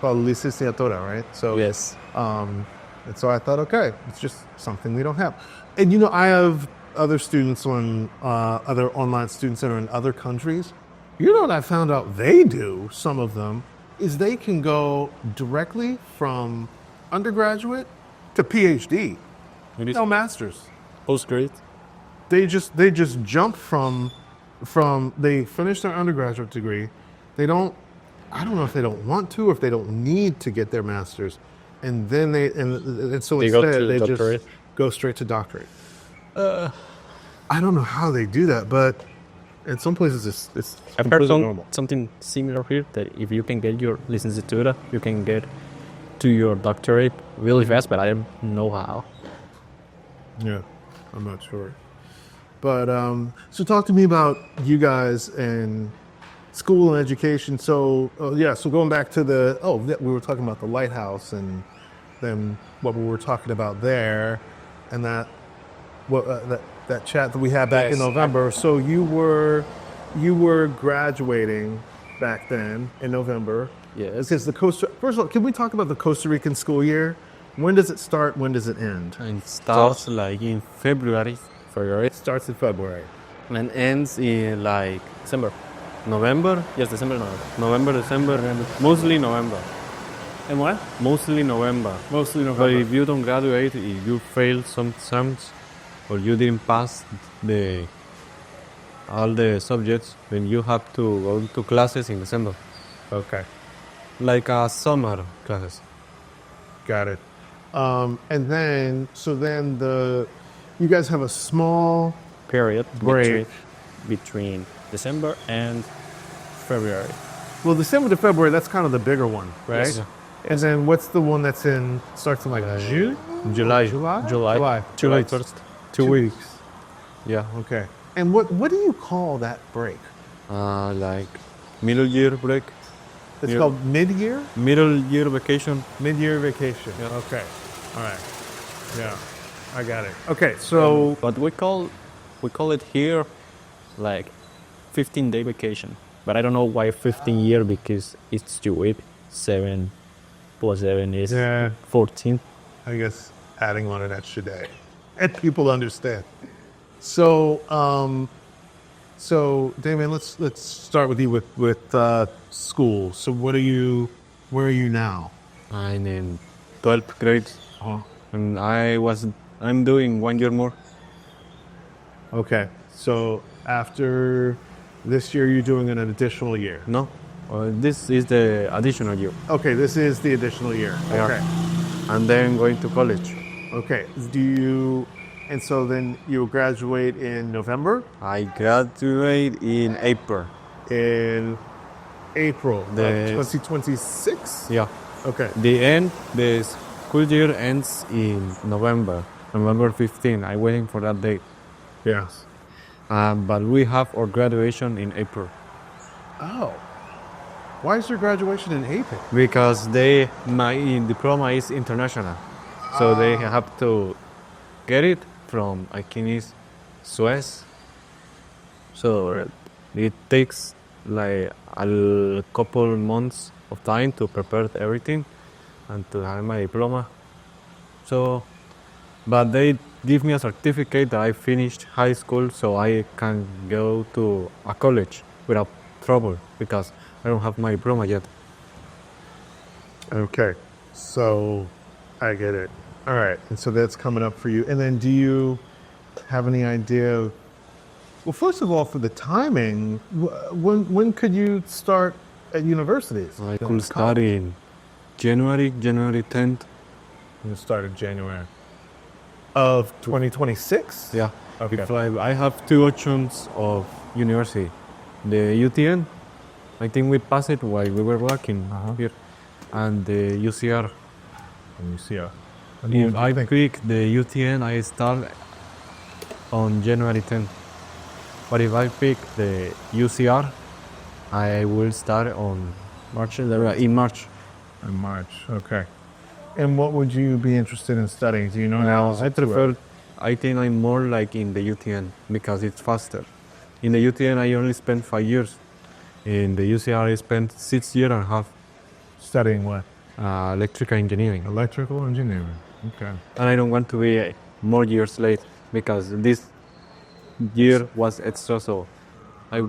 called licenciatura, right?" So yes. And so I thought, okay, it's just something we don't have. And I have other students other online students that are in other countries. What I found out they do, some of them, is they can go directly from undergraduate to PhD. No masters. Postgrad? They just jump from they finish their undergraduate degree. They don't. I don't know if they don't want to or if they don't need to get their master's, and then and so They go instead to they doctorate? just go straight to doctorate. I don't know how they do that, but in some places it's I've heard completely normal. something similar here, that if you can get your licenciatura, you can get to your doctorate really fast, but I don't know how. Yeah, I'm not sure. But so talk to me about you guys and school and education. So so going back to we were talking about the lighthouse and then what we were talking about there, and that that chat that we had back in Yes. November. So you were graduating back then in November. Yes. Because first of all, can we talk about the Costa Rican school year? When does it start? When does it end? And it starts like in February It starts in February. and ends in like December. November, Yes, December, no. November, December, mostly November. And what? Mostly November. Mostly But November. if you don't graduate, if you fail some exams or you didn't pass all the subjects, then you have to go to classes in December, Okay, like summer classes. got it. And then you guys have a small Period. break. Between December and February. Well, December to February, that's kind of the bigger one, right? Yes. And then what's the one starts in like June? July. July July 1st. 2 weeks. Yeah, Okay. And what do you call that break? like middle year break, It's Yeah. called mid-year? middle year vacation. Mid-year vacation. Yeah. Okay. All right. Yeah. I got it. Okay, so But we call it here like 15-day vacation. But I don't know why 15 year, because it's too weak. 7 plus 7 is yeah, 14. I guess adding on an extra day, and people understand. So, Damian, let's start with you with school. So, where are you now? I'm in 12th grade, and I'm doing 1 year more. Okay, so after this year, you're doing an additional year. No, this is the additional year, Okay, this is the additional year. Yeah. Okay, and then going to college. okay. And so then you graduate in November. I graduate in April. In April The- of 2026. Yeah, Okay. the school year ends in November 15. I'm waiting for that date. Yes. But we have our graduation in April Oh. Why is your graduation in April? because my diploma is international, so they have to get it from Akinis, Suez. So it takes like a couple months of time to prepare everything and to have my diploma. So, but they give me a certificate that I finished high school, so I can go to a college without trouble because I don't have my diploma yet. Okay. So I get it. All right. And so that's coming up for you. And then do you have any idea of, well, first of all, for the timing, when could you start at universities? I could start in January 10th. You start in January of 2026? Yeah. Okay. If I have two options of university. The UTN, I think we passed it while we were working here, and the UCR. And you see If I pick the UTN, I start on January 10th. But if I pick the UCR, I will start on in March. in March. Okay. And what would you be interested in studying? Do you know now? I think I'm more like in the UTN because it's faster. In the UTN, I only spent 5 years. In the UCR, I spent 6 years and a half. Studying what? Electrical engineering. Electrical engineering. Okay. And I don't want to be more years late because this year was extra, so I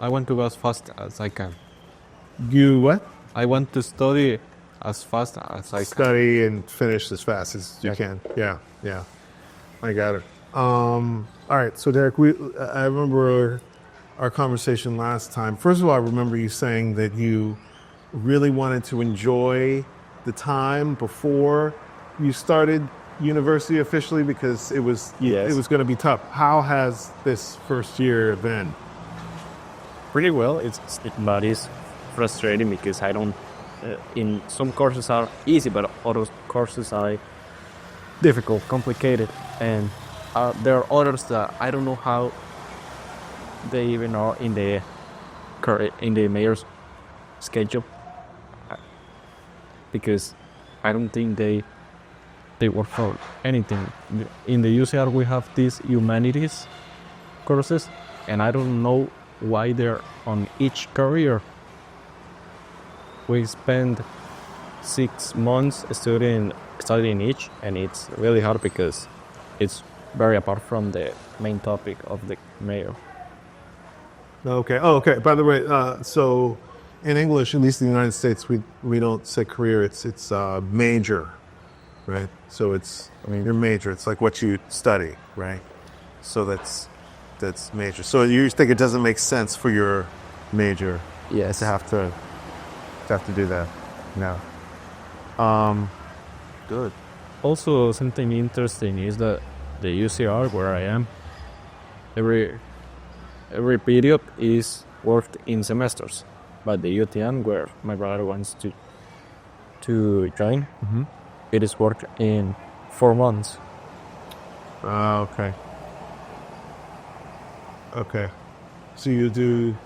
want to go as fast as I can. You what? I want to study as fast as I can. Study and finish as fast as you Yeah. can. Yeah, yeah. I got it. All right. So Derek, I remember our conversation last time, first of all, I remember you saying that you really wanted to enjoy the time before you started university officially because it was going to be tough. How has this first year been? Pretty well. But it's frustrating because I don't. In some courses are easy, but other courses are difficult, complicated, and there are others that I don't know how they even are in the mayor's schedule because I don't think they work for anything. In the UCR we have these humanities courses, and I don't know why they're on each career. We spend 6 months studying each, and it's really hard because it's very apart from the main topic of the mayor. Okay. Oh, okay. By the way, so in English, at least in the United States, we don't say career. It's major, right? So your major. It's like what you study, right? So that's major. So you think it doesn't make sense for your major? Yes. To have to do that. No. Good. Also, something interesting is that the UCR where I am, every period is worked in semesters, but the UTN where my brother wants to join, it is worked in 4 months. Okay. Okay. So you do,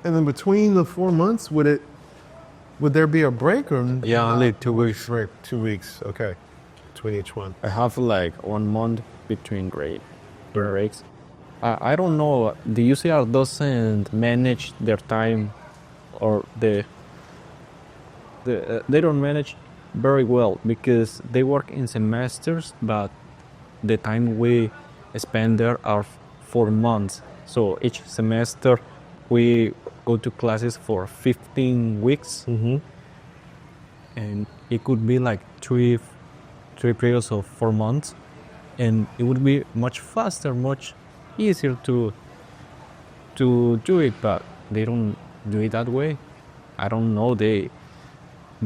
and then between the 4 months, would there be a break or? Yeah, only 2 weeks. Break, 2 weeks. Okay. Between each one. I have like 1 month between breaks. I don't know. The UCR doesn't manage their time, or they don't manage very well because they work in semesters, but the time we spend there are 4 months. So each semester we go to classes for 15 weeks, and it could be like three periods of 4 months, and it would be much faster, much easier to do it, but they don't do it that way. I don't know. They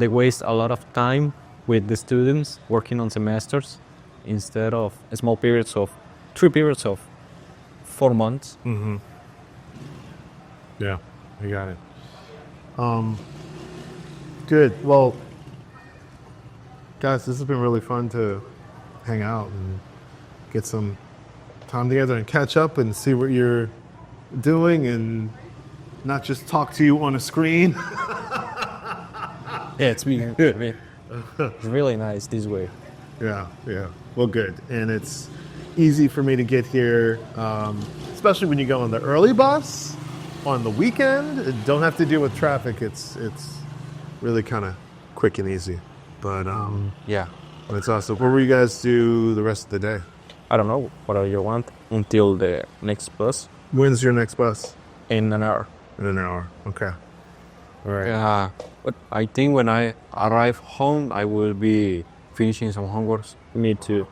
waste a lot of time with the students working on semesters instead of small periods of 3 periods of 4 months. Yeah, I got it. Good. Well, guys, this has been really fun to hang out and get some time together and catch up and see what you're doing and not just talk to you on a screen. Yeah, it's been good. It's really nice this way. Yeah. Well, good. And it's easy for me to get here, especially when you go on the early bus on the weekend. Don't have to deal with traffic. It's really kind of quick and easy. But Yeah. it's awesome. What will you guys do the rest of the day? I don't know what you want until the next bus When's your next bus? in an hour. In an hour. Okay. All right. Yeah, but I think when I arrive home, I will be finishing some homeworks. Me too.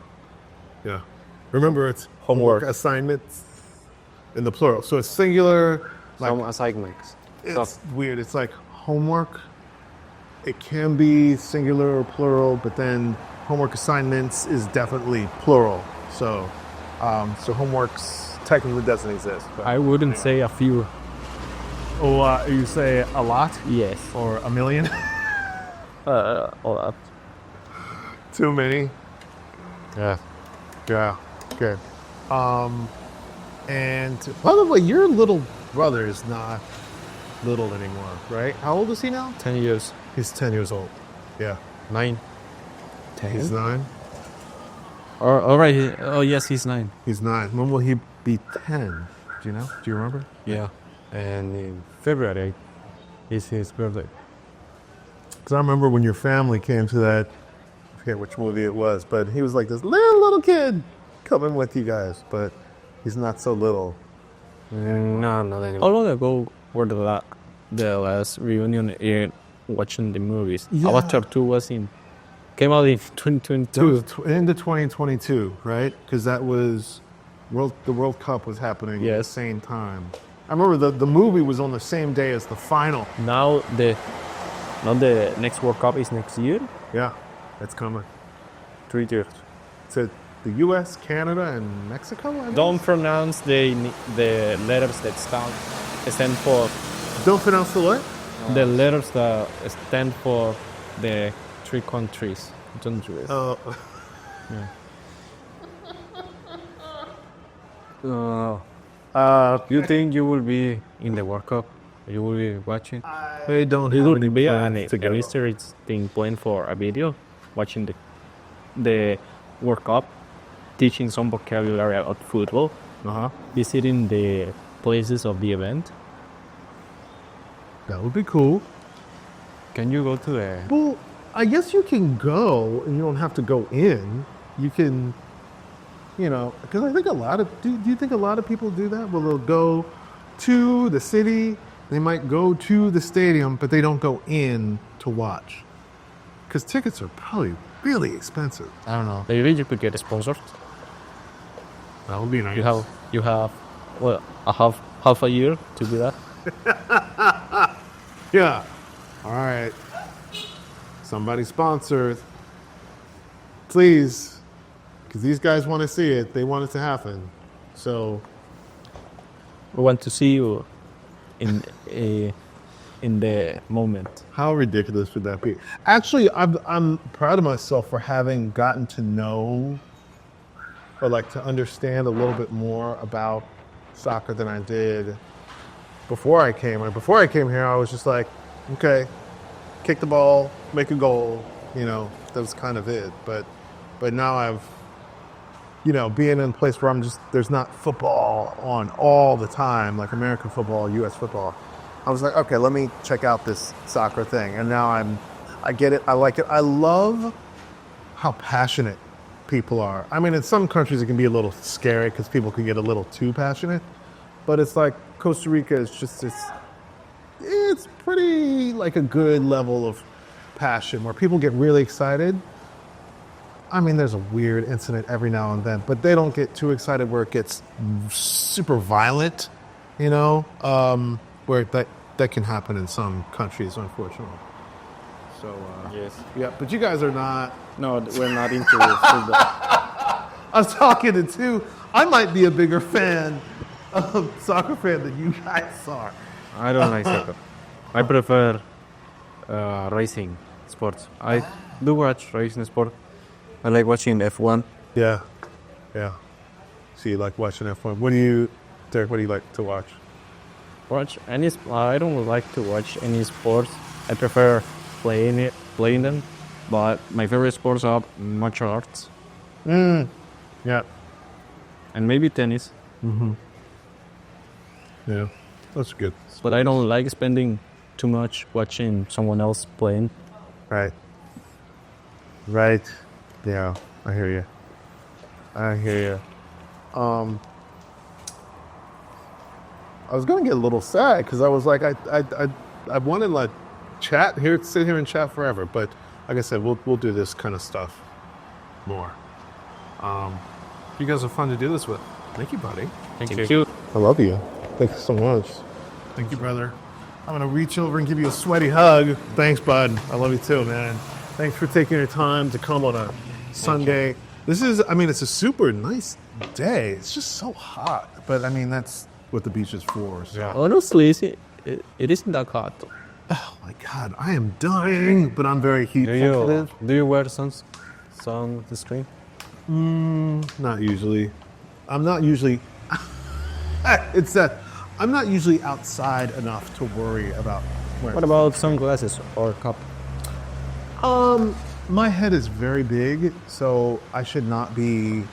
Yeah. Remember, it's Homework. assignments in the plural. So it's singular. Like, Some assignments. it's weird. It's like homework. It can be singular or plural, but then homework assignments is definitely plural. So, so homeworks technically doesn't exist. But I wouldn't say a few. Oh, you say a lot Yes. or a million? All Too many. Yeah. Yeah. Good. And by the way, your little brother is not little anymore, right? How old is he now? 10 years. He's 10 years old. Yeah. 9. 10? He's 9. All right. Oh, yes, he's 9. He's 9. When will he be 10? Do you know? Do you remember? Yeah. And in February is his birthday. Because I remember when your family came to that, I forget which movie it was, but he was like this little kid coming with you guys, but he's not so little. No, not anymore. How long ago were the last reunion in watching the movies? Yeah. Avatar 2 came out in 2022. That was into 2022, right? Because that was the World Cup was happening at the Yes. same time. I remember the movie was on the same day as the final. Now the next World Cup is next year. Yeah, it's coming. 3 years. To the U.S., Canada, and Mexico. I guess? Don't pronounce the letters that stand for Don't pronounce the what? the letters that stand for the 3 countries. Don't do it. Oh, You think you will be in the World Cup? You will be watching? I don't It have would any be plans to an go. interesting point for a video, watching the World Cup, teaching some vocabulary about football, visiting the places of the event. That would be cool. Can you go to the... Well, I guess you can go and you don't have to go in. You can, because I think a lot of, do you think a lot of people do that? Well, they'll go to the city, they might go to the stadium, but they don't go in to watch. Because tickets are probably really expensive. I don't know. Maybe you could get sponsored. That would be nice. You have well half a year to do that. Yeah. All right. Somebody sponsored. Please. Because these guys want to see it. They want it to happen. So, We want to see you in the moment. how ridiculous would that be? Actually, I'm proud of myself for having gotten to know or like to understand a little bit more about soccer than I did before I came. Like, before I came here, I was just like, okay, kick the ball, make a goal. That was kind of it. But now I've, being in a place where there's not football on all the time, like American football, U.S. football. I was like, okay, let me check out this soccer thing. And now I get it. I like it. I love how passionate people are. I mean, in some countries it can be a little scary because people can get a little too passionate. But it's like Costa Rica is just it's pretty like a good level of passion where people get really excited. I mean, there's a weird incident every now and then, but they don't get too excited where it gets super violent, where that can happen in some countries, unfortunately. So, Yes. yeah, but you guys are not. No, we're not into football. I was talking to two. I might be a bigger fan of soccer fan than you guys are. I don't like soccer. I prefer racing sports. I do watch racing sport. I like watching F1. Yeah. So you like watching F1. Derek, what do you like to watch? I don't like to watch any sports. I prefer playing them. But my favorite sports are martial arts Yeah. and maybe tennis. Yeah. That's good. But I don't like spending too much watching someone else playing. Right. Yeah, I hear you. I was going to get a little sad because I was like, I wanted to like sit here and chat forever. But like I said, we'll do this kind of stuff more. You guys are fun to do this with. Thank you, buddy. Thank you. I love you. Thank you so much. Thank you, brother. I'm going to reach over and give you a sweaty hug. Thanks, bud. I love you too, man. Thanks for taking your time to come on a Sunday. It's a super nice day. It's just so hot. But, that's what the beach is for. So. Yeah. Honestly, it isn't that hot. Oh, my God. I am dying, but I'm very heat sensitive. Do you wear sunscreen? Not usually. I'm not usually... it's that I'm not usually outside enough to worry about wearing. What about sunglasses or cap? My head is very big, so I should not be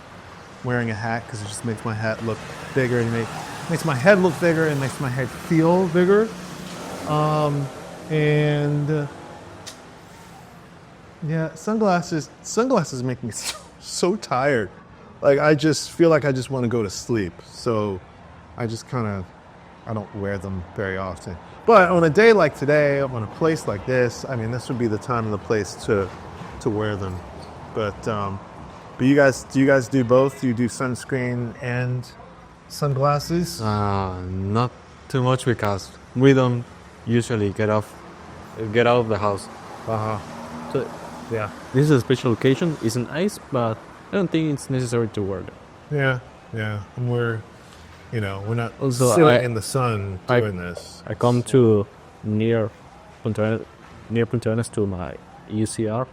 wearing a hat because it just makes my head look bigger and makes my head look bigger and makes my head feel bigger. Yeah, sunglasses make me so tired. Like I just feel like I just want to go to sleep. So I just I don't wear them very often. But on a day like today, on a place like this, this would be the time and the place to wear them. But do you guys do both? Do you do sunscreen and sunglasses? Not too much because we don't usually get out of the house. So, yeah, this is a special occasion. It's nice, but I don't think it's necessary to wear it. Yeah, yeah. And we're not Also, sitting in the sun I- doing this. I come to near Puntarenas to my UCR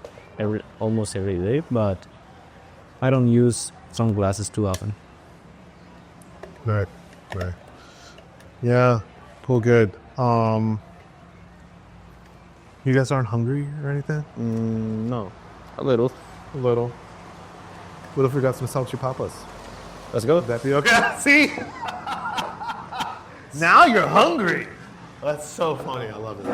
almost every day, but I don't use sunglasses too often. Right, right. Yeah, cool, good. You guys aren't hungry or anything? No, a little. A little. What if we got some salchipapas? Let's go. Would that be okay? See? Now you're hungry. That's so funny. I love it.